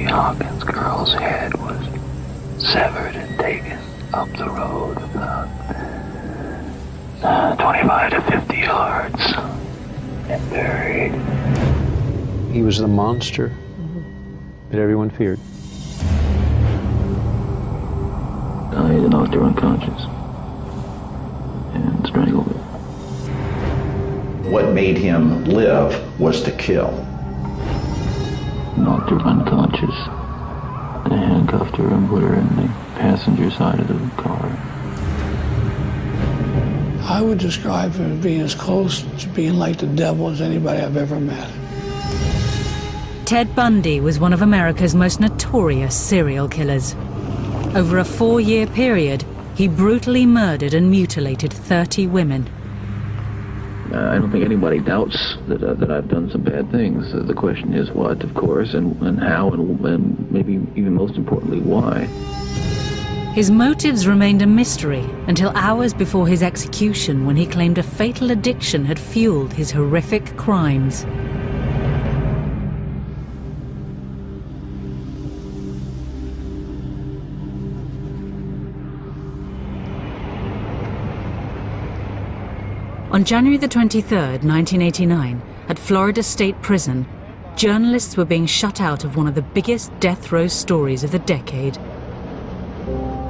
Hawkins girl's head was severed and taken up the road about 25 to 50 yards and buried. He was the monster that everyone feared. He knocked her unconscious and strangled her. What made him live was to kill. Knocked her unconscious and handcuffed her and put her in the passenger side of the car. I would describe him as being as close to being like the devil as anybody I've ever met. Ted Bundy was one of America's most notorious serial killers. Over a 4-year period, he brutally murdered and mutilated 30 women. I don't think anybody doubts that I've done some bad things. The question is what, of course, and how, and maybe even most importantly, why. His motives remained a mystery until hours before his execution, when he claimed a fatal addiction had fueled his horrific crimes. On January the 23rd, 1989, at Florida State Prison, journalists were being shut out of one of the biggest death row stories of the decade.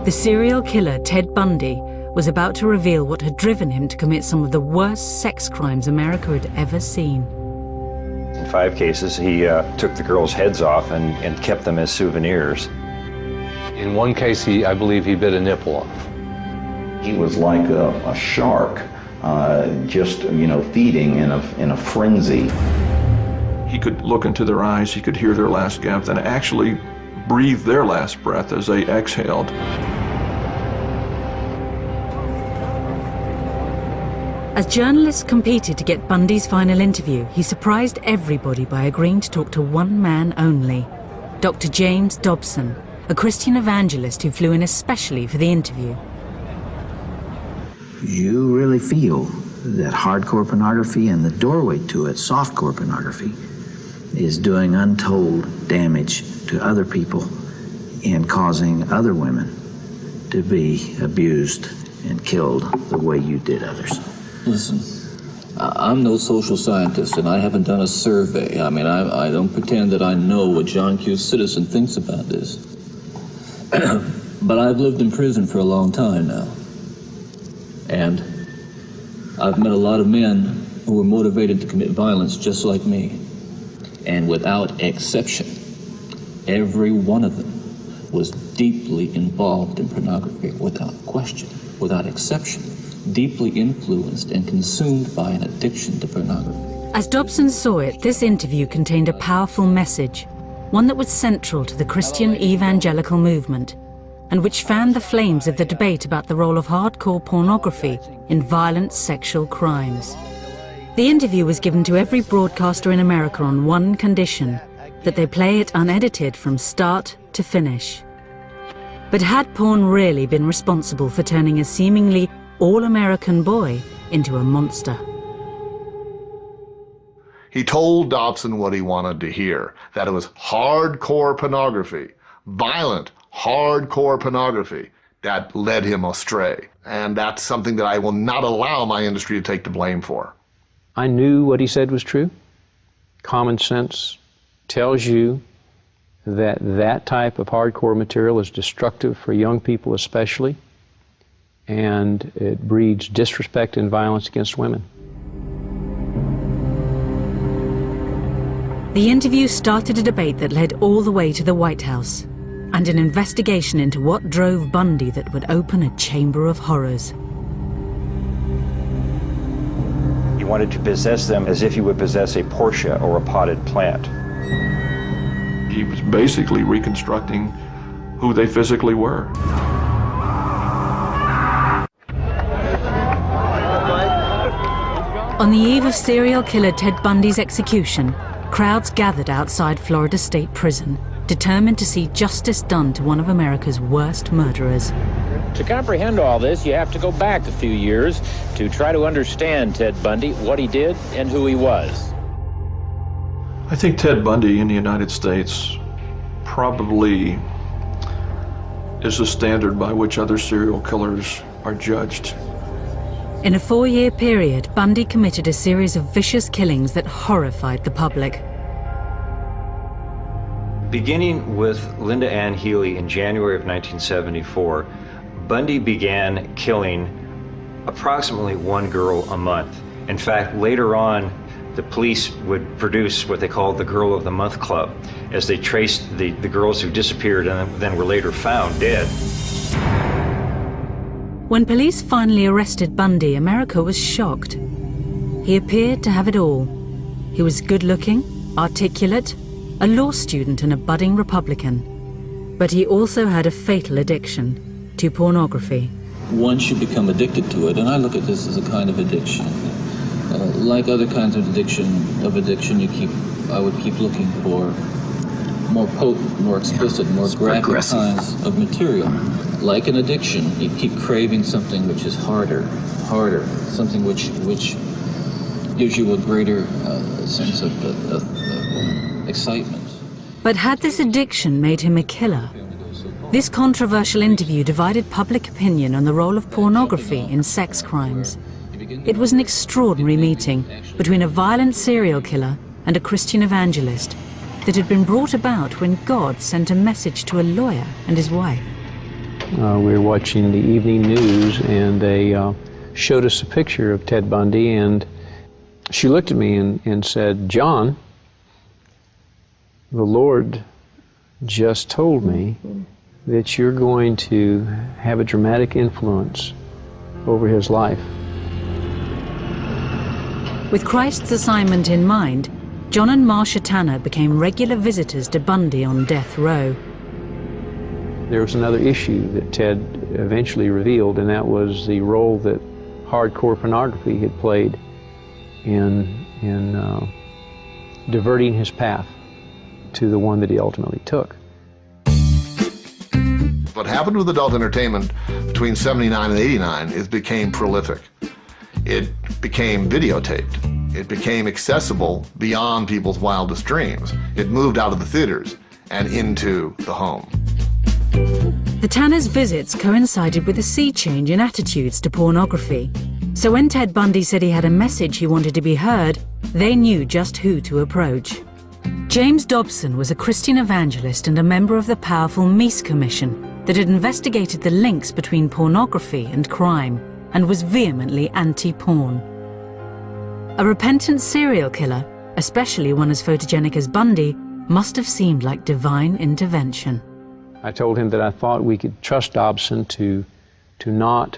The serial killer Ted Bundy was about to reveal what had driven him to commit some of the worst sex crimes America had ever seen. In 5 cases, he took the girls' heads off and kept them as souvenirs. In one case, I believe he bit a nipple off. He was like a shark, just, feeding in a frenzy. He could look into their eyes, he could hear their last gasp, and actually breathe their last breath as they exhaled. As journalists competed to get Bundy's final interview, he surprised everybody by agreeing to talk to one man only, Dr. James Dobson, a Christian evangelist who flew in especially for the interview. You really feel that hardcore pornography and the doorway to it, softcore pornography, is doing untold damage to other people and causing other women to be abused and killed the way you did others. Listen, I'm no social scientist, and I haven't done a survey. I mean, I don't pretend that I know what John Q. Citizen thinks about this. But I've lived in prison for a long time now. And I've met a lot of men who were motivated to commit violence just like me. And without exception, every one of them was deeply involved in pornography, without question, without exception, deeply influenced and consumed by an addiction to pornography. As Dobson saw it, this interview contained a powerful message, one that was central to the Christian evangelical movement, and which fanned the flames of the debate about the role of hardcore pornography in violent sexual crimes. The interview was given to every broadcaster in America on one condition, that they play it unedited from start to finish. But had porn really been responsible for turning a seemingly all-American boy into a monster? He told Dobson what he wanted to hear, that it was hardcore pornography, violent, hardcore pornography that led him astray. And that's something that I will not allow my industry to take the blame for. I knew what he said was true. Common sense tells you that that type of hardcore material is destructive for young people especially, and it breeds disrespect and violence against women. The interview started a debate that led all the way to the White House, and an investigation into what drove Bundy that would open a chamber of horrors. He wanted to possess them as if he would possess a Porsche or a potted plant. He was basically reconstructing who they physically were. On the eve of serial killer Ted Bundy's execution, crowds gathered outside Florida State Prison, determined to see justice done to one of America's worst murderers. To comprehend all this, you have to go back a few years to try to understand Ted Bundy, what he did, and who he was. I think Ted Bundy in the United States probably is the standard by which other serial killers are judged. In a 4-year period, Bundy committed a series of vicious killings that horrified the public. Beginning with Linda Ann Healy in January of 1974, Bundy began killing approximately 1 girl a month. In fact, later on, the police would produce what they called the Girl of the Month Club, as they traced the girls who disappeared and then were later found dead. When police finally arrested Bundy, America was shocked. He appeared to have it all. He was good-looking, articulate, a law student and a budding Republican. But he also had a fatal addiction to pornography. Once you become addicted to it, and I look at this as a kind of addiction, like other kinds of addiction, I would keep looking for more potent, more explicit, more graphic kinds of material. Like an addiction, you keep craving something which is harder, something which gives you a greater sense of excitement. But had this addiction made him a killer? This controversial interview divided public opinion on the role of pornography in sex crimes. It was an extraordinary meeting between a violent serial killer and a Christian evangelist that had been brought about when God sent a message to a lawyer and his wife. We were watching the evening news, and they showed us a picture of Ted Bundy, and she looked at me and said, "John, the Lord just told me that you're going to have a dramatic influence over his life." With Christ's assignment in mind, John and Marcia Tanner became regular visitors to Bundy on death row. There was another issue that Ted eventually revealed, and that was the role that hardcore pornography had played in diverting his path to the one that he ultimately took. What happened with adult entertainment between 79 and 89 is became prolific. It became videotaped. It became accessible beyond people's wildest dreams. It moved out of the theaters and into the home. The Tanners' visits coincided with a sea change in attitudes to pornography. So when Ted Bundy said he had a message he wanted to be heard, they knew just who to approach. James Dobson was a Christian evangelist and a member of the powerful Meese Commission that had investigated the links between pornography and crime and was vehemently anti-porn. A repentant serial killer, especially one as photogenic as Bundy, must have seemed like divine intervention. I told him that I thought we could trust Dobson to not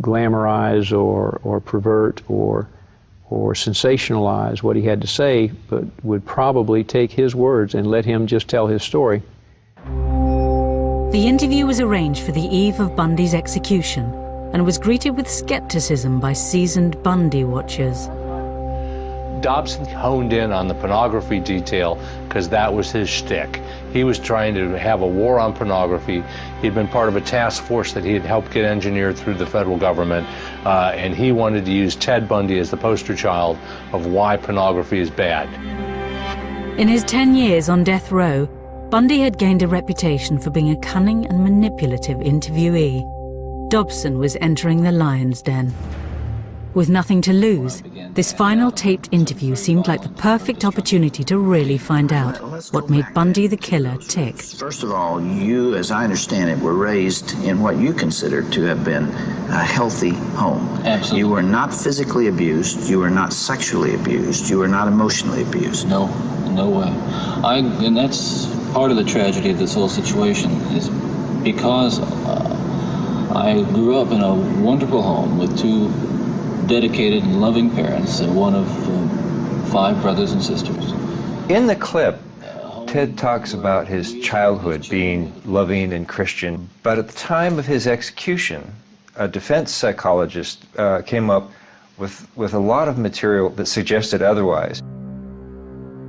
glamorize or pervert or sensationalize what he had to say, but would probably take his words and let him just tell his story. The interview was arranged for the eve of Bundy's execution and was greeted with skepticism by seasoned Bundy watchers. Dobson honed in on the pornography detail because that was his shtick. He was trying to have a war on pornography. He'd been part of a task force that he had helped get engineered through the federal government, and he wanted to use Ted Bundy as the poster child of why pornography is bad. In his 10 years on death row, Bundy had gained a reputation for being a cunning and manipulative interviewee. Dobson was entering the lion's den. With nothing to lose, this final taped interview seemed like the perfect opportunity to really find out what made Bundy the killer tick. First of all, you, as I understand it, were raised in what you consider to have been a healthy home. Absolutely. You were not physically abused, you were not sexually abused, you were not emotionally abused. No way. And that's part of the tragedy of this whole situation, is because I grew up in a wonderful home with two dedicated and loving parents and one of 5 brothers and sisters. In the clip, Ted talks about his childhood being loving and Christian, but at the time of his execution, a defense psychologist came up with a lot of material that suggested otherwise.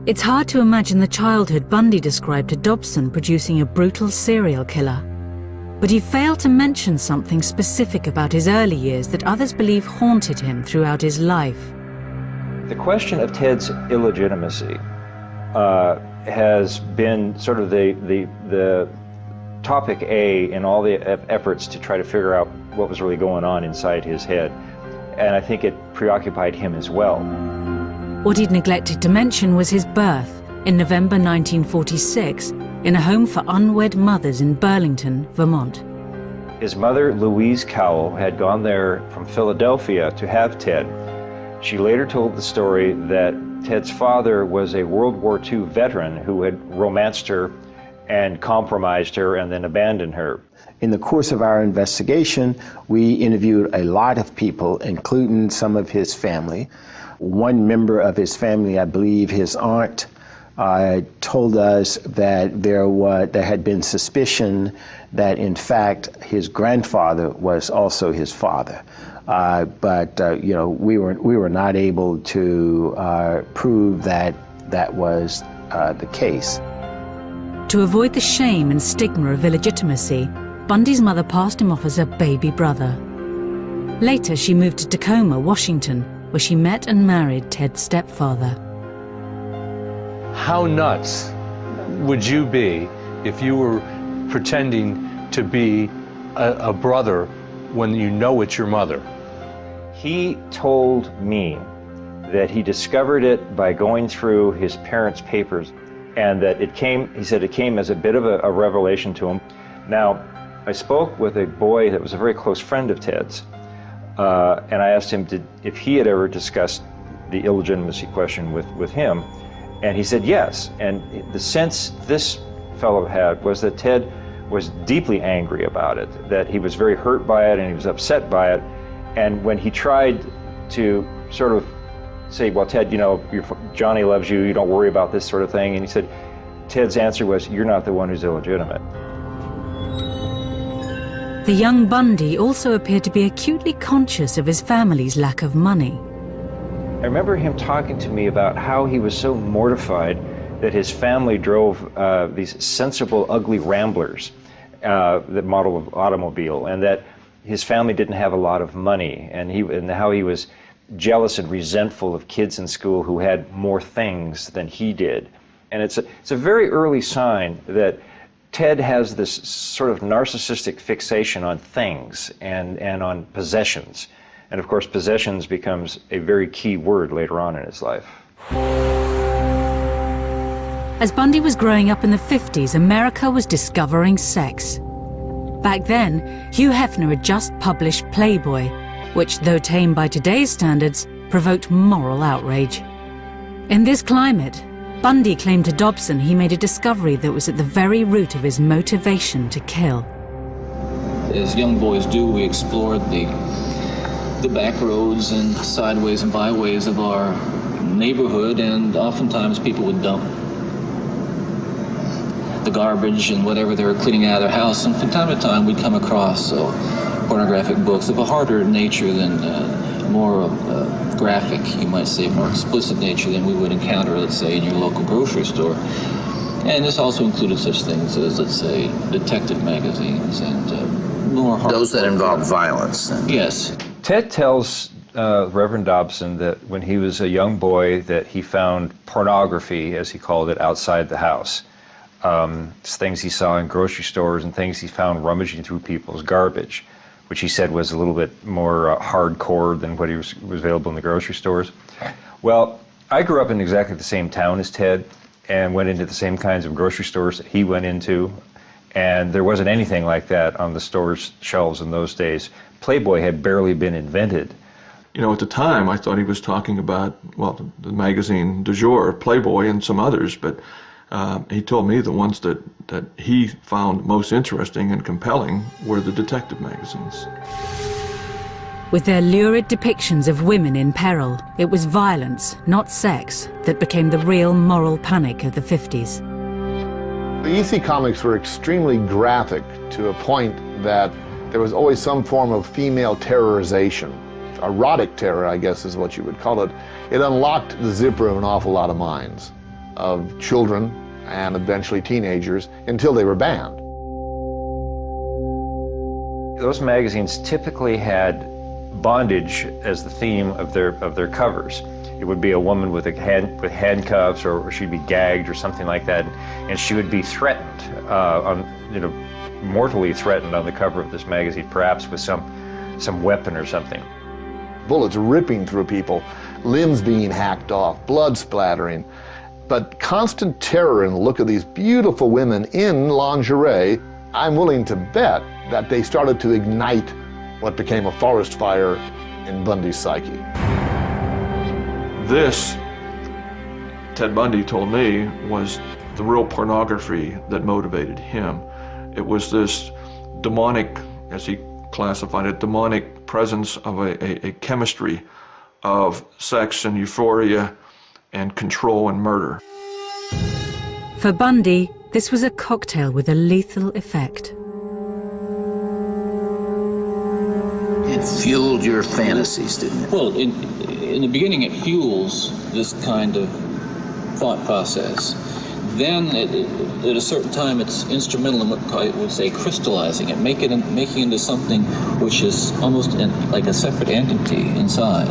It's hard to imagine the childhood Bundy described to Dobson producing a brutal serial killer. But he failed to mention something specific about his early years that others believe haunted him throughout his life. The question of Ted's illegitimacy has been sort of the topic A in all the efforts to try to figure out what was really going on inside his head. And I think it preoccupied him as well. What he'd neglected to mention was his birth in November 1946 in a home for unwed mothers in Burlington, Vermont. His mother, Louise Cowell, had gone there from Philadelphia to have Ted. She later told the story that Ted's father was a World War II veteran who had romanced her and compromised her and then abandoned her. In the course of our investigation, we interviewed a lot of people, including some of his family. One member of his family, I believe his aunt, told us that there had been suspicion that in fact his grandfather was also his father. But you know, we were not able to prove that that was the case. To avoid the shame and stigma of illegitimacy, Bundy's mother passed him off as her baby brother. Later, she moved to Tacoma, Washington, where she met and married Ted's stepfather. How nuts would you be if you were pretending to be a brother when you know it's your mother? He told me that he discovered it by going through his parents' papers, and that he said it came as a bit of a revelation to him. Now, I spoke with a boy that was a very close friend of Ted's, and I asked him if he had ever discussed the illegitimacy question with him, and he said yes. And the sense this fellow had was that Ted was deeply angry about it, that he was very hurt by it and he was upset by it. And when he tried to sort of say, well, Ted, you know, Johnny loves you, you don't worry about this sort of thing, and he said, Ted's answer was, you're not the one who's illegitimate. The young Bundy also appeared to be acutely conscious of his family's lack of money. I remember him talking to me about how he was so mortified that his family drove these sensible, ugly Ramblers, the model of automobile, and that his family didn't have a lot of money, and how he was jealous and resentful of kids in school who had more things than he did. And it's a very early sign that Ted has this sort of narcissistic fixation on things and on possessions. And of course, possessions becomes a very key word later on in his life. As Bundy was growing up in the 50s, America was discovering sex. Back then, Hugh Hefner had just published Playboy, which, though tame by today's standards, provoked moral outrage. In this climate, Bundy claimed to Dobson he made a discovery that was at the very root of his motivation to kill. As young boys do, we explored the back roads and sideways and byways of our neighborhood, and oftentimes people would dump the garbage and whatever they were cleaning out of their house, and from time to time we'd come across pornographic books of a harder nature than more graphic, you might say, more explicit nature than we would encounter, let's say, in your local grocery store. And this also included such things as, let's say, detective magazines and more hard. Those that involve violence. Yes. Ted tells Reverend Dobson that when he was a young boy that he found pornography, as he called it, outside the house. It's things he saw in grocery stores and things he found rummaging through people's garbage, which he said was a little bit more hardcore than what was available in the grocery stores. Well, I grew up in exactly the same town as Ted and went into the same kinds of grocery stores that he went into, and there wasn't anything like that on the store's shelves in those days. Playboy had barely been invented. You know, at the time, I thought he was talking about, well, the magazine du jour, Playboy, and some others, but he told me the ones that he found most interesting and compelling were the detective magazines. With their lurid depictions of women in peril, it was violence, not sex, that became the real moral panic of the 50s. The EC comics were extremely graphic to a point that there was always some form of female terrorization. Erotic terror, I guess is what you would call it. It unlocked the zipper of an awful lot of minds, of children and eventually teenagers, until they were banned. Those magazines typically had bondage as the theme of their covers. It would be a woman with with handcuffs, or she'd be gagged or something like that, and she would be threatened, mortally threatened on the cover of this magazine, perhaps with some weapon or something. Bullets ripping through people, limbs being hacked off, blood splattering, but constant terror in the look of these beautiful women in lingerie. I'm willing to bet that they started to ignite what became a forest fire in Bundy's psyche. This, Ted Bundy told me, was the real pornography that motivated him. It was this demonic, as he classified it, demonic presence of a chemistry of sex and euphoria and control and murder. For Bundy, this was a cocktail with a lethal effect. It fueled your fantasies, didn't it? Well, in the beginning, it fuels this kind of thought process. Then, at a certain time, it's instrumental in what I would say crystallizing it, making it into something which is almost like a separate entity inside.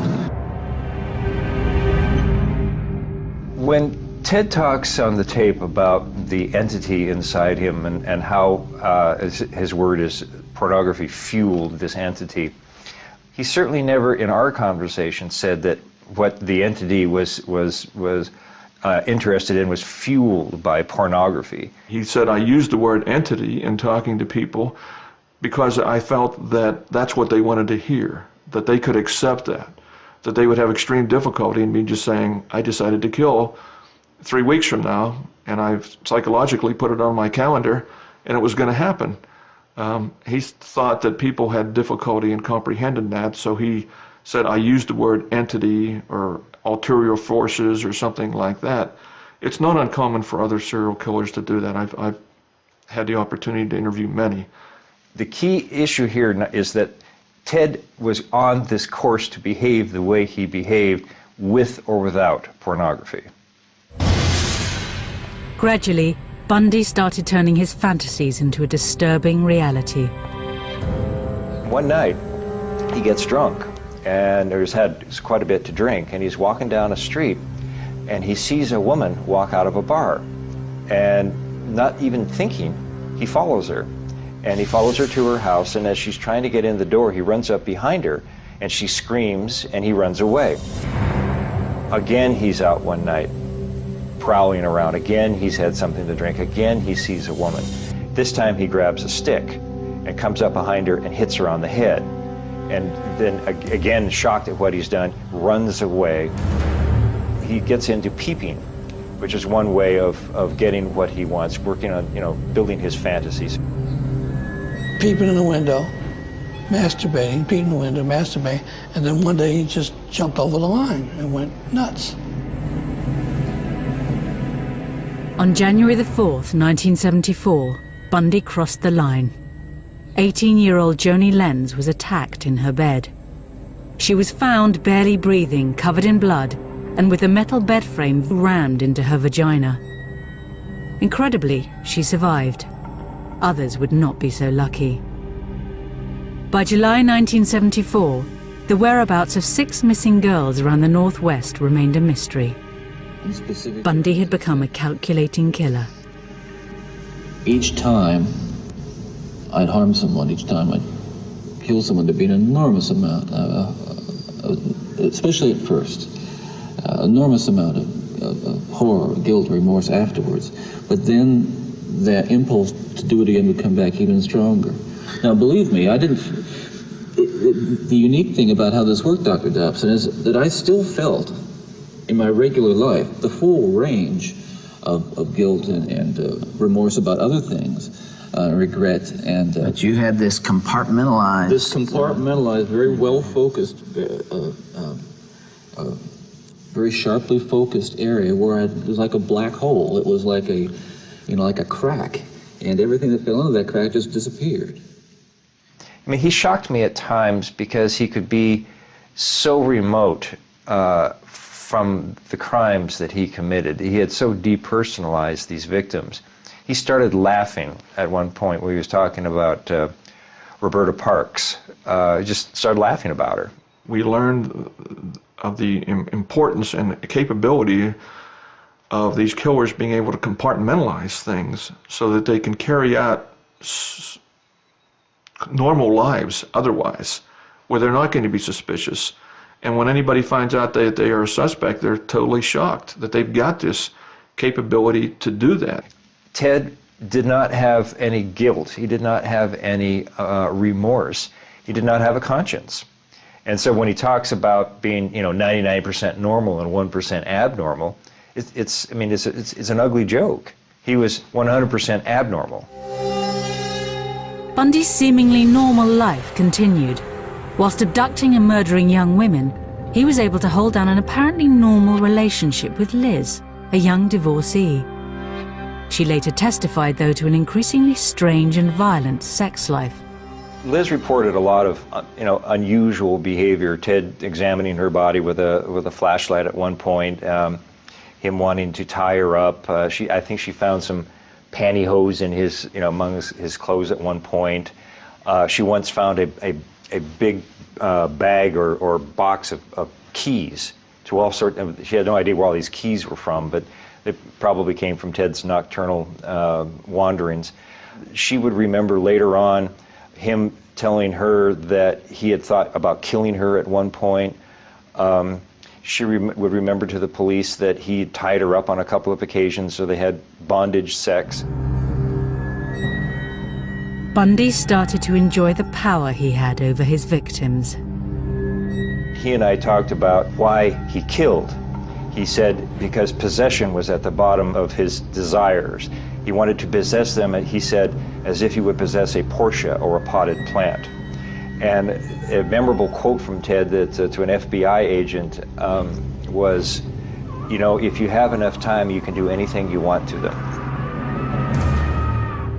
When Ted talks on the tape about the entity inside him and how, his word is, pornography fueled this entity, he certainly never in our conversation said that what the entity was interested in was fueled by pornography. He said, I used the word entity in talking to people because I felt that that's what they wanted to hear, that they could accept that they would have extreme difficulty in me just saying, I decided to kill 3 weeks from now, and I've psychologically put it on my calendar, and it was going to happen. He thought that people had difficulty in comprehending that, so he said, I used the word entity or ulterior forces or something like that. It's not uncommon for other serial killers to do that. I've had the opportunity to interview many. The key issue here is that Ted was on this course to behave the way he behaved with or without pornography. Gradually, Bundy started turning his fantasies into a disturbing reality. One night, he gets drunk, and he's had quite a bit to drink, and he's walking down a street, and he sees a woman walk out of a bar, and not even thinking, he follows her. And he follows her to her house, and as she's trying to get in the door, he runs up behind her, and she screams, and he runs away. Again, he's out one night, prowling around. Again, he's had something to drink. Again, he sees a woman. This time, he grabs a stick and comes up behind her and hits her on the head. And then, again, shocked at what he's done, runs away. He gets into peeping, which is one way of getting what he wants, working on, building his fantasies. Peeping in the window, masturbating, peeping in the window, masturbating, and then one day he just jumped over the line and went nuts. On January the 4th, 1974, Bundy crossed the line. 18-year-old Joni Lenz was attacked in her bed. She was found barely breathing, covered in blood, and with a metal bed frame rammed into her vagina. Incredibly, she survived. Others would not be so lucky. By July 1974, the whereabouts of 6 missing girls around the Northwest remained a mystery. Bundy had become a calculating killer. Each time I'd harm someone, each time I'd kill someone, there'd be an enormous amount, especially at first, enormous amount of horror, guilt, remorse afterwards. But then that impulse to do it again would come back even stronger. Now, believe me, the unique thing about how this worked, Dr. Dobson, is that I still felt in my regular life the full range of guilt and remorse about other things, regret and... but you had this compartmentalized... This compartmentalized, very well-focused, very sharply focused area where it was like a black hole. It was like a, like a crack, and everything that fell into that crack just disappeared. I mean, he shocked me at times because he could be so remote from the crimes that he committed. He had so depersonalized these victims. He started laughing at one point when he was talking about Roberta Parks. He just started laughing about her. we learned of the importance and capability of these killers being able to compartmentalize things so that they can carry out normal lives otherwise, where they're not going to be suspicious. And when anybody finds out that they are a suspect, they're totally shocked that they've got this capability to do that. Ted did not have any guilt. He did not have any remorse. He did not have a conscience. And so when he talks about being, 99% normal and 1% abnormal, it's an ugly joke. He was 100% abnormal. Bundy's seemingly normal life continued. Whilst abducting and murdering young women, he was able to hold down an apparently normal relationship with Liz, a young divorcee. She later testified, though, to an increasingly strange and violent sex life. Liz reported a lot of, unusual behavior. Ted examining her body with a flashlight at one point, him wanting to tie her up. I think she found some pantyhose in his, among his clothes at one point. She once found a big bag or box of keys to all sorts of, she had no idea where all these keys were from, but they probably came from Ted's nocturnal wanderings. She would remember later on him telling her that he had thought about killing her at one point. She would remember to the police that he tied her up on a couple of occasions, so they had bondage sex. Bundy started to enjoy the power he had over his victims. He and I talked about why he killed. He said because possession was at the bottom of his desires. He wanted to possess them, he said, as if he would possess a Porsche or a potted plant. And a memorable quote from Ted that, to an FBI agent was, if you have enough time, you can do anything you want to them.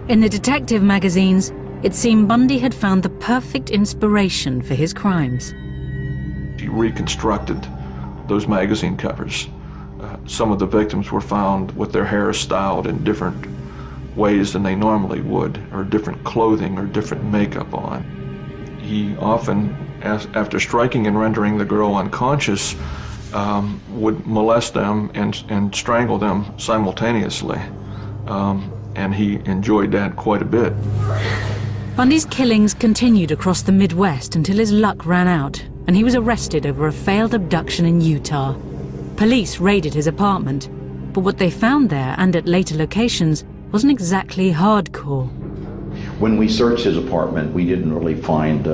In the detective magazines, it seemed Bundy had found the perfect inspiration for his crimes. He reconstructed those magazine covers. Some of the victims were found with their hair styled in different ways than they normally would, or different clothing or different makeup on. He often, after striking and rendering the girl unconscious, would molest them and strangle them simultaneously. And he enjoyed that quite a bit. Bundy's killings continued across the Midwest until his luck ran out, and he was arrested over a failed abduction in Utah. Police raided his apartment, but what they found there and at later locations wasn't exactly hardcore. When we searched his apartment, we didn't really find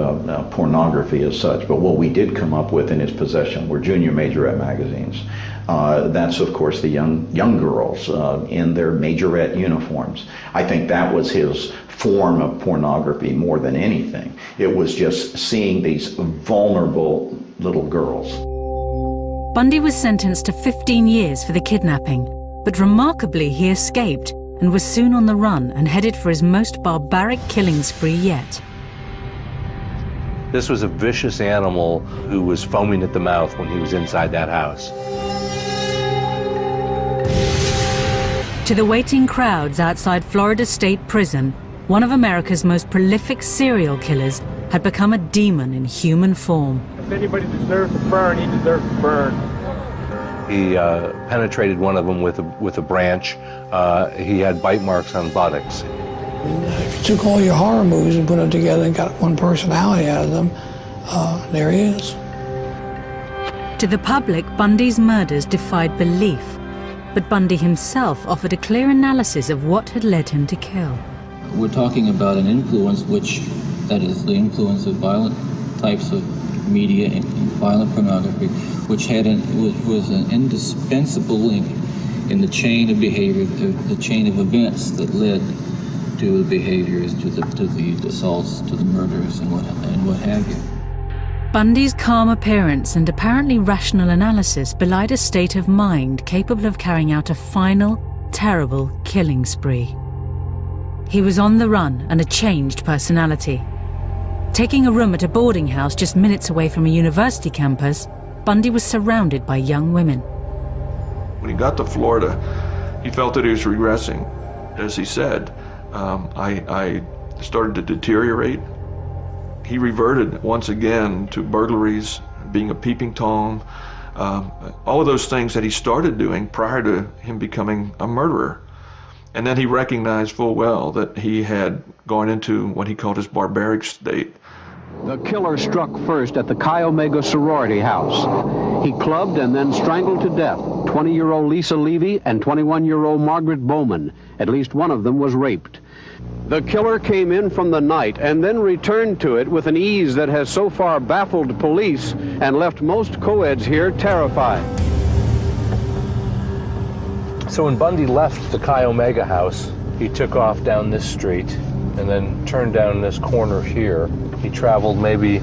pornography as such, but what we did come up with in his possession were junior majorette magazines. That's, of course, the young girls in their majorette uniforms. I think that was his form of pornography more than anything. It was just seeing these vulnerable little girls. Bundy was sentenced to 15 years for the kidnapping, but remarkably he escaped and was soon on the run and headed for his most barbaric killing spree yet. This was a vicious animal who was foaming at the mouth when he was inside that house. To the waiting crowds outside Florida State Prison, one of America's most prolific serial killers had become a demon in human form. If anybody deserves to burn, he deserves to burn. He penetrated one of them with a branch. He had bite marks on buttocks. If you took all your horror movies and put them together and got one personality out of them, there he is. To the public, Bundy's murders defied belief, but Bundy himself offered a clear analysis of what had led him to kill. We're talking about an influence that is the influence of violent types of media and violent pornography, which was an indispensable link in the chain of behavior, the chain of events that led to the behaviors, to the assaults, to the murders, and what have you. Bundy's calm appearance and apparently rational analysis belied a state of mind capable of carrying out a final, terrible killing spree. He was on the run and a changed personality. Taking a room at a boarding house just minutes away from a university campus, Bundy was surrounded by young women. When he got to Florida, he felt that he was regressing. As he said, I started to deteriorate. He reverted once again to burglaries, being a peeping Tom, all of those things that he started doing prior to him becoming a murderer. And then he recognized full well that he had gone into what he called his barbaric state. The killer struck first at the Chi Omega sorority house. He clubbed and then strangled to death 20-year-old Lisa Levy and 21-year-old Margaret Bowman. At least one of them was raped. The killer came in from the night and then returned to it with an ease that has so far baffled police and left most co-eds here terrified. So when Bundy left the Chi Omega house, he took off down this street and then turned down this corner here. He traveled maybe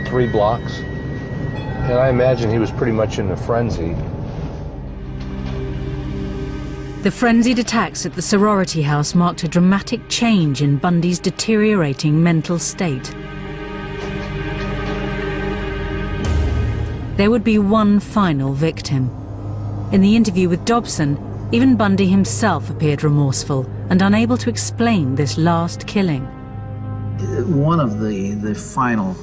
3 blocks. And I imagine he was pretty much in a frenzy. The frenzied attacks at the sorority house marked a dramatic change in Bundy's deteriorating mental state. There would be one final victim. In the interview with Dobson, even Bundy himself appeared remorseful and unable to explain this last killing. One of the final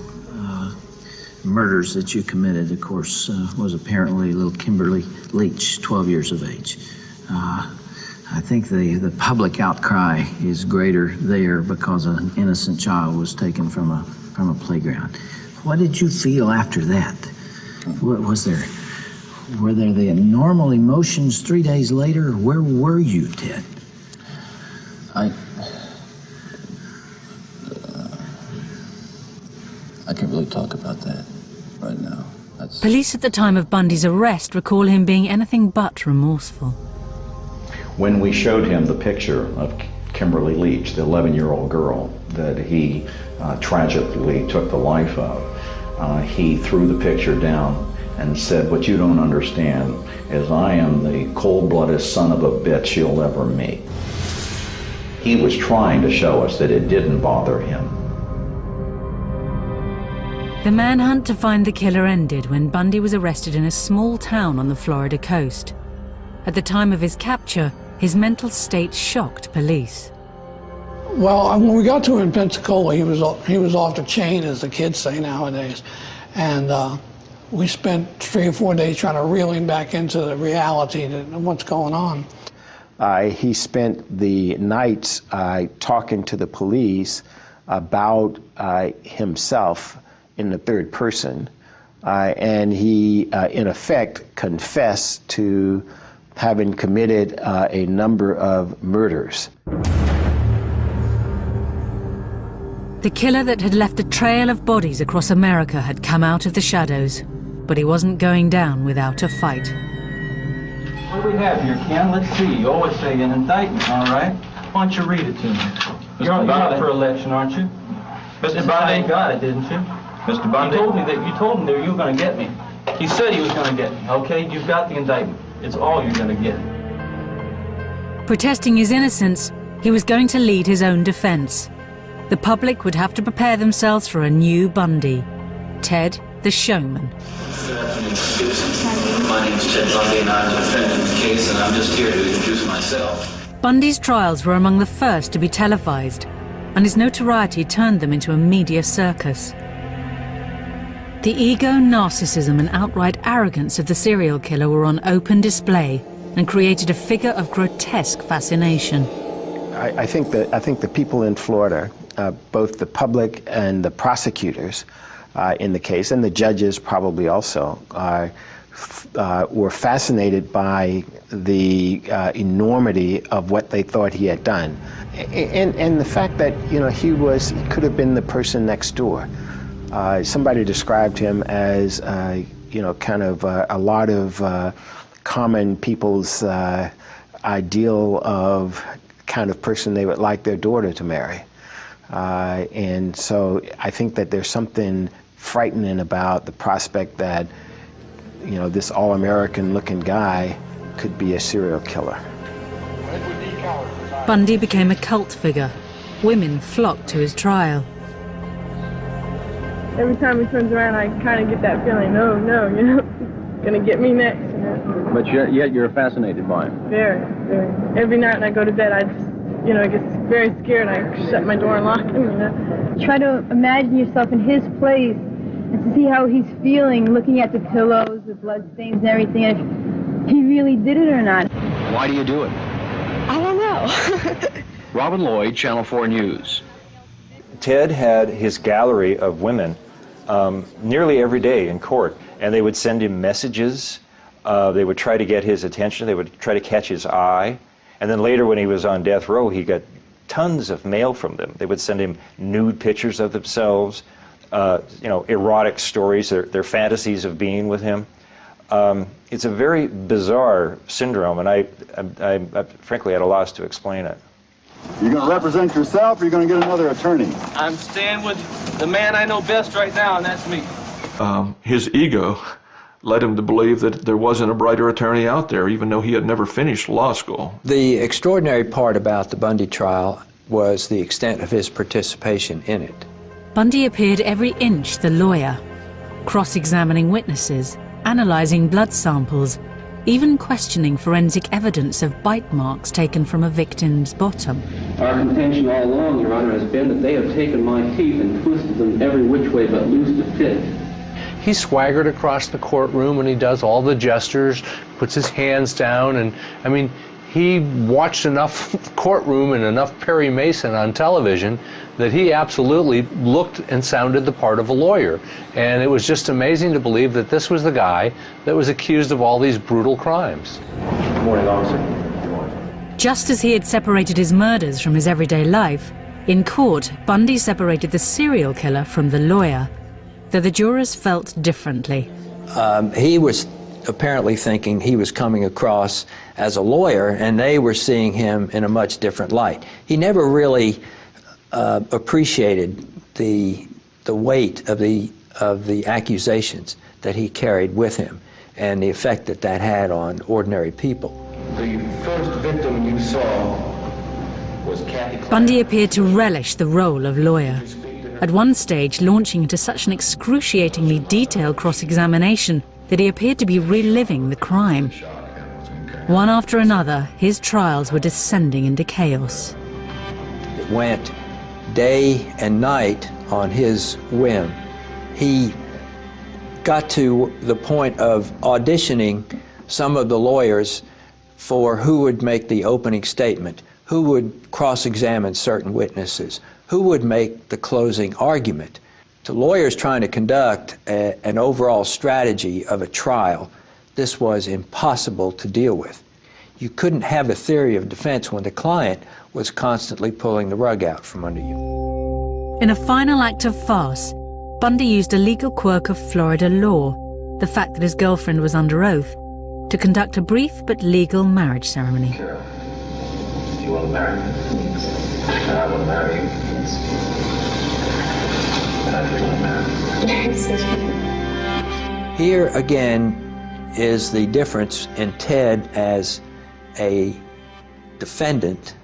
murders that you committed, of course, was apparently little Kimberly Leach, 12 years of age. I think the public outcry is greater there because an innocent child was taken from a playground. What did you feel after that? Were there the normal emotions 3 days later? Where were you, Ted? I can't really talk about that right now. Police at the time of Bundy's arrest recall him being anything but remorseful. When we showed him the picture of Kimberly Leach, the 11-year-old girl that he tragically took the life of, he threw the picture down and said, "What you don't understand is I am the cold-blooded son of a bitch you'll ever meet." He was trying to show us that it didn't bother him. The manhunt to find the killer ended when Bundy was arrested in a small town on the Florida coast. At the time of his capture, his mental state shocked police. Well, when we got to him in Pensacola, he was off the chain, as the kids say nowadays. And we spent 3 or 4 days trying to reel him back into the reality of what's going on. He spent the nights talking to the police about himself in the third person, and he, in effect, confessed to having committed a number of murders. The killer that had left a trail of bodies across America had come out of the shadows, but he wasn't going down without a fight. What do we have here, Ken? Let's see. You always say an indictment, all right? Why don't you read it to me? You're up for election, aren't you? Mr. Bundy got it, didn't you? Mr. Bundy? You told him that you were going to get me. He said he was going to get me, okay? You've got the indictment. It's all you're going to get. Protesting his innocence, he was going to lead his own defense. The public would have to prepare themselves for a new Bundy. Ted, the showman. Good afternoon, citizens. My name is Ted Bundy, and I'm the defendant in the case, and I'm just here to introduce myself. Bundy's trials were among the first to be televised, and his notoriety turned them into a media circus. The ego, narcissism, and outright arrogance of the serial killer were on open display and created a figure of grotesque fascination. I think the people in Florida, both the public and the prosecutors in the case, and the judges probably also, were fascinated by the enormity of what they thought he had done, and the fact that he could have been the person next door. Somebody described him as kind of a lot of common people's ideal of kind of person they would like their daughter to marry, and so I think that there's something frightening about the prospect that this all-American looking guy could be a serial killer. Bundy became a cult figure. Women flocked to his trial. Every time he turns around, I kind of get that feeling, no, gonna get me next. But yet you're fascinated by him. Very, very. Every night when I go to bed, I just, I get very scared. I shut my door and lock him, Try to imagine yourself in his place to see how he's feeling, looking at the pillows, the bloodstains and everything, if he really did it or not. Why do you do it? I don't know. Robin Lloyd, Channel 4 News. Ted had his gallery of women nearly every day in court, and they would send him messages. They would try to get his attention. They would try to catch his eye. And then later when he was on death row, he got tons of mail from them. They would send him nude pictures of themselves, erotic stories, their fantasies of being with him. It's a very bizarre syndrome, and I frankly at a loss to explain it. You're going to represent yourself, or you're going to get another attorney? I'm staying with the man I know best right now, and that's me. His ego led him to believe that there wasn't a brighter attorney out there, even though he had never finished law school. The extraordinary part about the Bundy trial was the extent of his participation in it. Bundy appeared every inch the lawyer, cross-examining witnesses, analysing blood samples, even questioning forensic evidence of bite marks taken from a victim's bottom. Our contention all along, Your Honor, has been that they have taken my teeth and twisted them every which way but loose to fit. He swaggered across the courtroom and he does all the gestures, puts his hands down, and I mean, he watched enough courtroom and enough Perry Mason on television that he absolutely looked and sounded the part of a lawyer. And it was just amazing to believe that this was the guy that was accused of all these brutal crimes. Good morning, officer. Good morning. Just as he had separated his murders from his everyday life, in court, Bundy separated the serial killer from the lawyer, though the jurors felt differently. He was apparently thinking he was coming across as a lawyer, and they were seeing him in a much different light. He never really appreciated the weight of the accusations that he carried with him and the effect that that had on ordinary people. The first victim you saw was Kathy. Bundy appeared to relish the role of lawyer, at one stage launching into such an excruciatingly detailed cross-examination that he appeared to be reliving the crime. One after another, his trials were descending into chaos. It went day and night on his whim. He got to the point of auditioning some of the lawyers for who would make the opening statement, who would cross-examine certain witnesses, who would make the closing argument. To lawyers trying to conduct an overall strategy of a trial, this was impossible to deal with. You couldn't have a theory of defense when the client was constantly pulling the rug out from under you. In a final act of farce, Bundy used a legal quirk of Florida law, the fact that his girlfriend was under oath, to conduct a brief but legal marriage ceremony. Do you want to marry me? I want to marry you. Here again is the difference in Ted as a defendant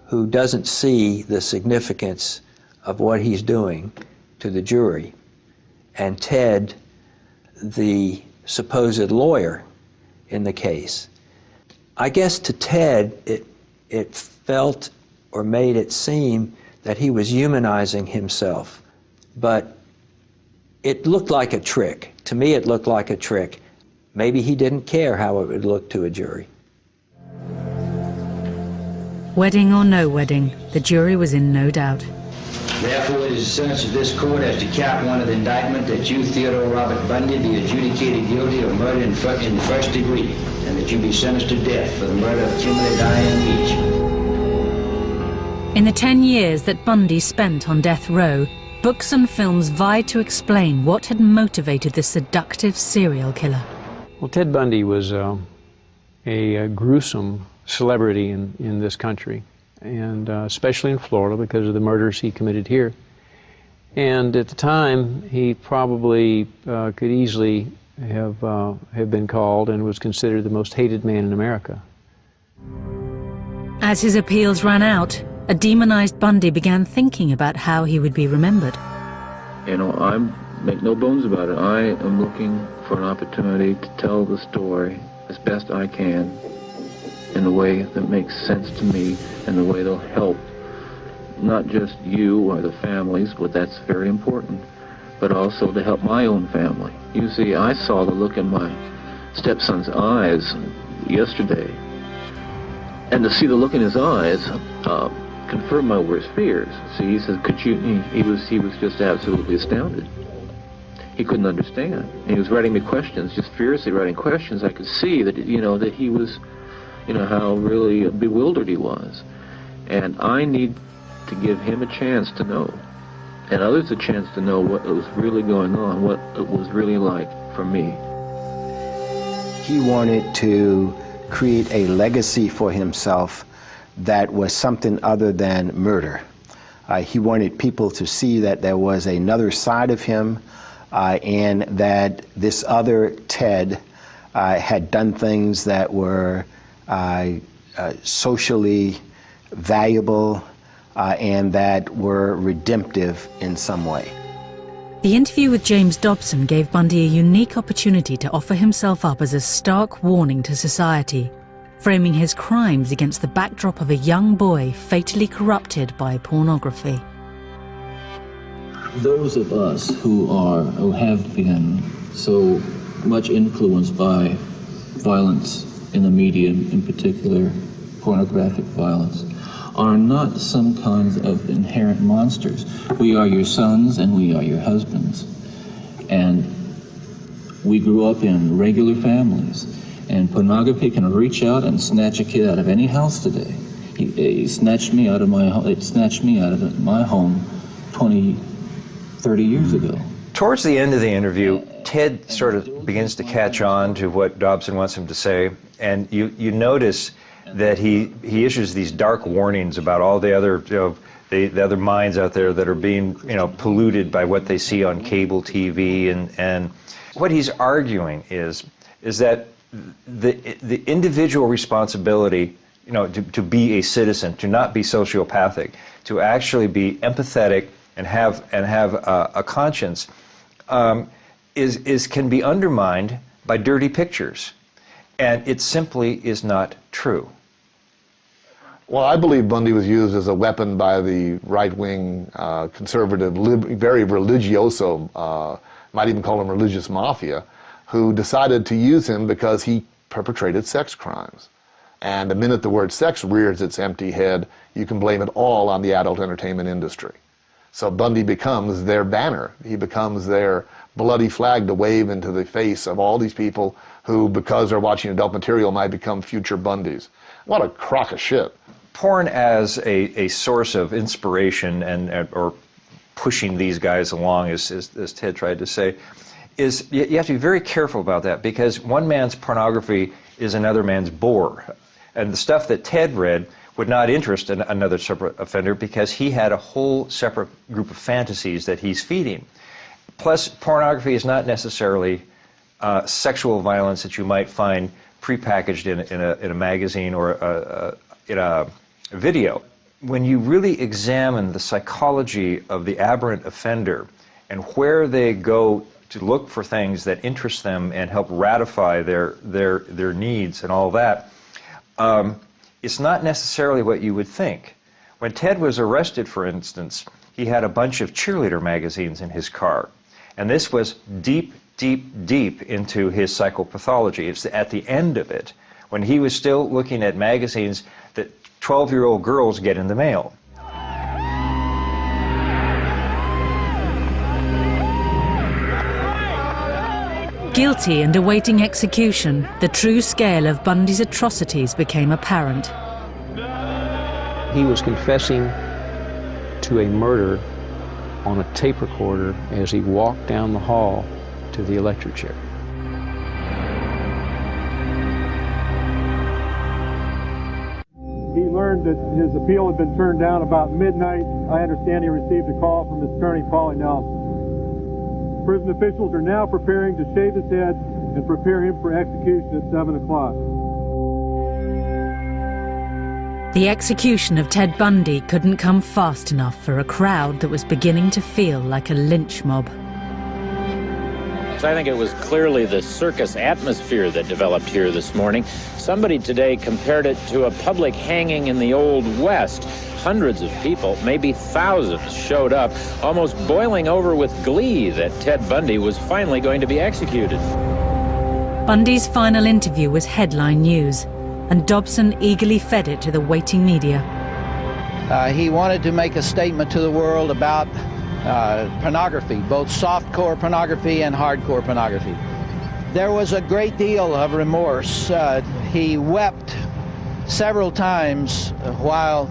who doesn't see the significance of what he's doing to the jury, and Ted, the supposed lawyer in the case. I guess to Ted, it felt or made it seem that he was humanizing himself. But it looked like a trick. To me, it looked like a trick. Maybe he didn't care how it would look to a jury. Wedding or no wedding, the jury was in no doubt. Therefore, it is the sentence of this court as to count one of the indictment that you, Theodore Robert Bundy, be adjudicated guilty of murder in the first degree, and that you be sentenced to death for the murder of Kimberly Diane Beach. In the 10 years that Bundy spent on death row, books and films vied to explain what had motivated the seductive serial killer. Well, Ted Bundy was a gruesome celebrity in this country, and especially in Florida because of the murders he committed here. And at the time, he probably could easily have been called and was considered the most hated man in America. As his appeals ran out, a demonized Bundy began thinking about how he would be remembered. You know, I make no bones about it. I am looking for an opportunity to tell the story as best I can in a way that makes sense to me and the way that'll help not just you or the families, but that's very important, but also to help my own family. You see, I saw the look in my stepson's eyes yesterday, and to see the look in his eyes confirmed my worst fears. See, he said, "Could you?" He was just absolutely astounded. He couldn't understand. He was writing me questions, just furiously writing questions. I could see that that he was, how really bewildered he was, and I need to give him a chance to know, and others a chance to know what was really going on, what it was really like for me. He wanted to create a legacy for himself that was something other than murder. He wanted people to see that there was another side of him, and that this other Ted had done things that were socially valuable and that were redemptive in some way. The interview with James Dobson gave Bundy a unique opportunity to offer himself up as a stark warning to society, framing his crimes against the backdrop of a young boy fatally corrupted by pornography. Those of us who have been so much influenced by violence in the media, in particular pornographic violence, are not some kinds of inherent monsters. We are your sons and we are your husbands. And we grew up in regular families. And pornography can reach out and snatch a kid out of any house today. It snatched me out of my home 20, 30 years ago. Towards the end of the interview, Ted sort of begins to catch on to what Dobson wants him to say, and you notice that he issues these dark warnings about all the other the other minds out there that are being polluted by what they see on cable TV, and what he's arguing is that the individual responsibility to be a citizen, to not be sociopathic, to actually be empathetic and have a conscience can be undermined by dirty pictures, and it simply is not true. Well, I believe Bundy was used as a weapon by the right-wing, conservative, very religioso, might even call him religious mafia, who decided to use him because he perpetrated sex crimes. And the minute the word sex rears its empty head, you can blame it all on the adult entertainment industry. So Bundy becomes their banner. He becomes their bloody flag to wave into the face of all these people who, because they're watching adult material, might become future Bundys. What a crock of shit. Porn as a source of inspiration or pushing these guys along, as Ted tried to say, is you have to be very careful about that, because one man's pornography is another man's bore. And the stuff that Ted read would not interest another separate offender because he had a whole separate group of fantasies that he's feeding. Plus, pornography is not necessarily sexual violence that you might find prepackaged in a magazine or in a video. When you really examine the psychology of the aberrant offender and where they go to look for things that interest them and help ratify their needs and all that, it's not necessarily what you would think. When Ted was arrested, for instance, he had a bunch of cheerleader magazines in his car. And this was deep, deep, deep into his psychopathology. It's at the end of it, when he was still looking at magazines that 12-year-old girls get in the mail. Guilty and awaiting execution, the true scale of Bundy's atrocities became apparent. He was confessing to a murder on a tape recorder as he walked down the hall to the electric chair. He learned that his appeal had been turned down about midnight. I understand he received a call from his attorney, Paulie Nelson. Prison officials are now preparing to shave his head and prepare him for execution at 7 o'clock. The execution of Ted Bundy couldn't come fast enough for a crowd that was beginning to feel like a lynch mob. I think it was clearly the circus atmosphere that developed here this morning. Somebody today compared it to a public hanging in the Old West. Hundreds of people, maybe thousands, showed up, almost boiling over with glee that Ted Bundy was finally going to be executed. Bundy's final interview was headline news, and Dobson eagerly fed it to the waiting media. He wanted to make a statement to the world about pornography, both softcore pornography and hardcore pornography. There was a great deal of remorse. He wept several times while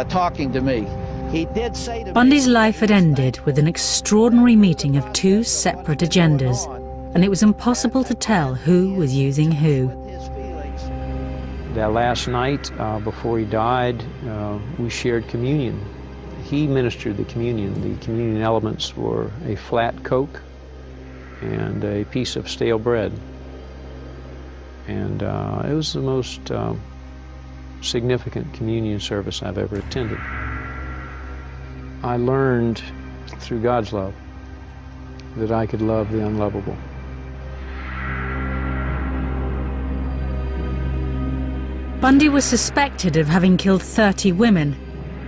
talking to me. He did say to Bundy's life had ended with an extraordinary meeting of two separate agendas, and it was impossible to tell who was using who. That last night, before he died, we shared communion. He ministered the communion. The communion elements were a flat Coke and a piece of stale bread. And it was the most significant communion service I've ever attended. I learned through God's love that I could love the unlovable. Bundy was suspected of having killed 30 women,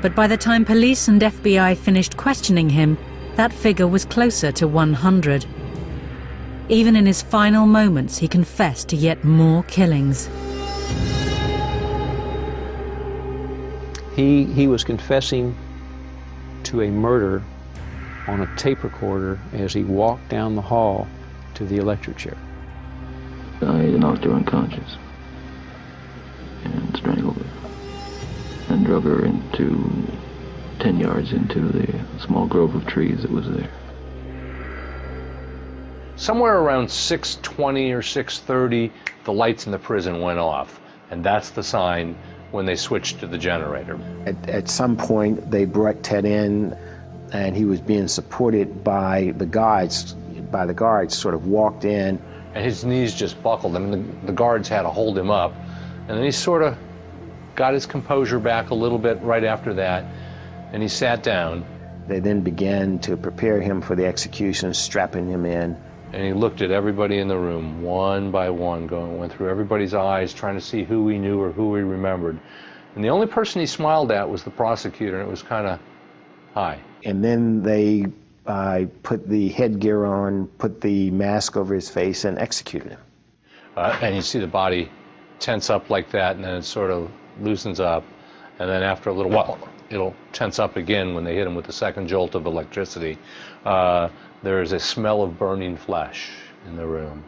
but by the time police and FBI finished questioning him, that figure was closer to 100. Even in his final moments, he confessed to yet more killings. He was confessing to a murder on a tape recorder as he walked down the hall to the electric chair. I knocked her unconscious and strangled her and drug her into 10 yards into the small grove of trees that was there. Somewhere around 6:20 or 6:30, the lights in the prison went off, and that's the sign when they switched to the generator. At some point, they brought Ted in, and he was being supported by the guards. Sort of walked in. And his knees just buckled. I mean, the guards had to hold him up. And then he sort of got his composure back a little bit right after that, and he sat down. They then began to prepare him for the execution, strapping him in. And he looked at everybody in the room, one by one, went through everybody's eyes, trying to see who he knew or who he remembered. And the only person he smiled at was the prosecutor, and it was kind of, hi. And then they put the headgear on, put the mask over his face, and executed him. And you see the body tense up like that, and then it sort of loosens up. And then after a little while, it'll tense up again when they hit him with the second jolt of electricity. There is a smell of burning flesh in the room,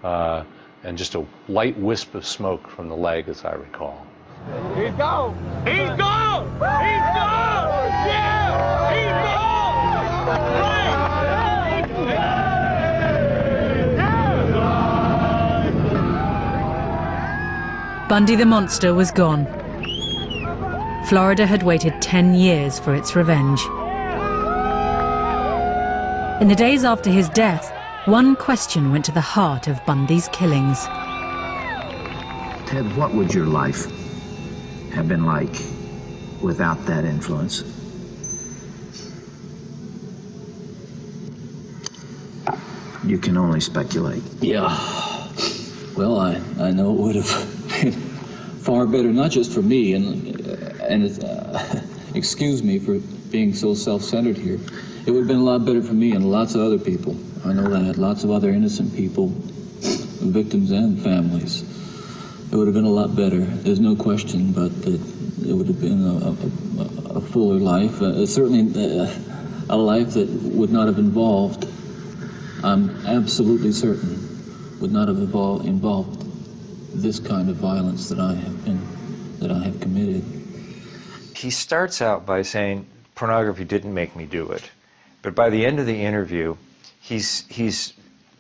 and just a light wisp of smoke from the leg, as I recall. He's gone! He's gone! He's gone! Yeah! He's gone! Bundy the monster was gone. Florida had waited 10 years for its revenge. In the days after his death, one question went to the heart of Bundy's killings. Ted, what would your life have been like without that influence? You can only speculate. Yeah. Well, I know it would have been far better, not just for me, and excuse me for being so self-centered here. It would have been a lot better for me and lots of other people. I know that. Lots of other innocent people, victims and families. It would have been a lot better. There's no question, but it would have been a fuller life. Certainly a life that would not have involved, I'm absolutely certain, would not have involved this kind of violence that I have committed. He starts out by saying, pornography didn't make me do it. But by the end of the interview, he's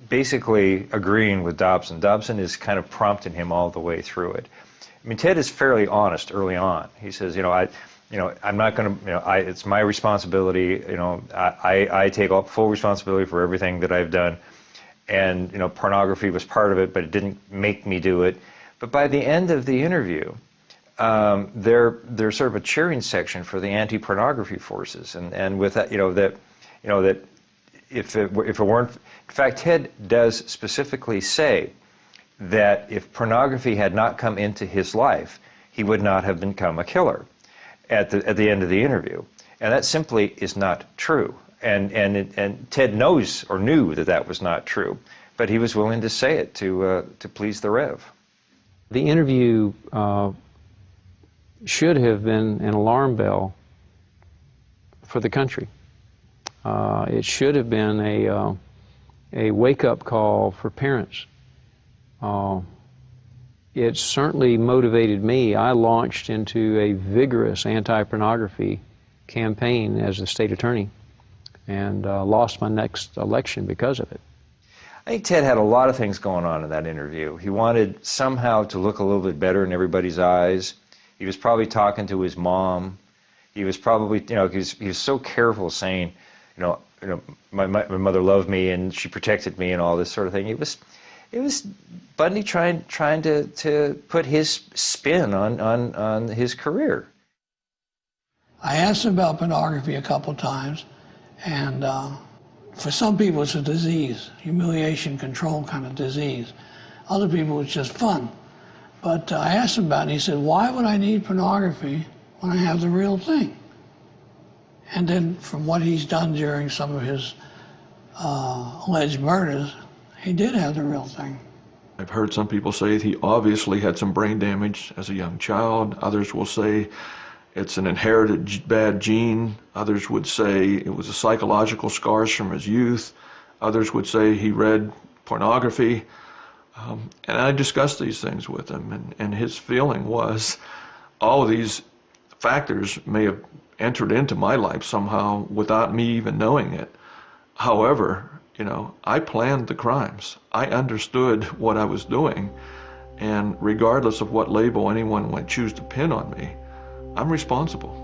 basically agreeing with Dobson. Dobson is kind of prompting him all the way through it. I mean, Ted is fairly honest early on. He says, I'm not going to, it's my responsibility. I take full responsibility for everything that I've done. And, pornography was part of it, but it didn't make me do it. But by the end of the interview, there's sort of a cheering section for the anti-pornography forces, and with that, that if it weren't, in fact, Ted does specifically say that if pornography had not come into his life, he would not have become a killer at the end of the interview. And that simply is not true. And Ted knows or knew that that was not true, but he was willing to say it to please the Rev. The interview should have been an alarm bell for the country. It should have been a wake-up call for parents. It certainly motivated me. I launched into a vigorous anti-pornography campaign as the state attorney and lost my next election because of it. I think Ted had a lot of things going on in that interview. He wanted somehow to look a little bit better in everybody's eyes. He was probably talking to his mom. He was probably, he was so careful saying, my mother loved me and she protected me and all this sort of thing. It was Bundy trying to put his spin on his career. I asked him about pornography a couple times, and for some people it's a disease, humiliation, control kind of disease. Other people it's just fun. But I asked him about it, and he said, why would I need pornography when I have the real thing? And then from what he's done during some of his alleged murders, he did have the real thing. I've heard some people say he obviously had some brain damage as a young child. Others will say it's an inherited bad gene. Others would say it was a psychological scars from his youth. Others would say he read pornography. And I discussed these things with him, and his feeling was all of these factors may have entered into my life somehow without me even knowing it. However, I planned the crimes. I understood what I was doing, and regardless of what label anyone might choose to pin on me, I'm responsible.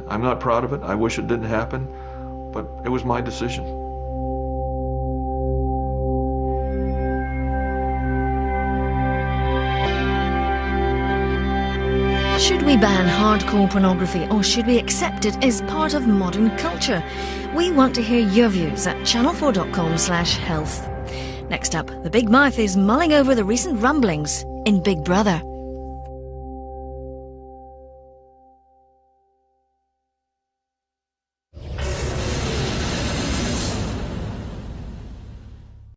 I'm not proud of it. I wish it didn't happen, but it was my decision. Should we ban hardcore pornography, or should we accept it as part of modern culture? We want to hear your views at channel4.com/health. Next up, the Big Mouth is mulling over the recent rumblings in Big Brother.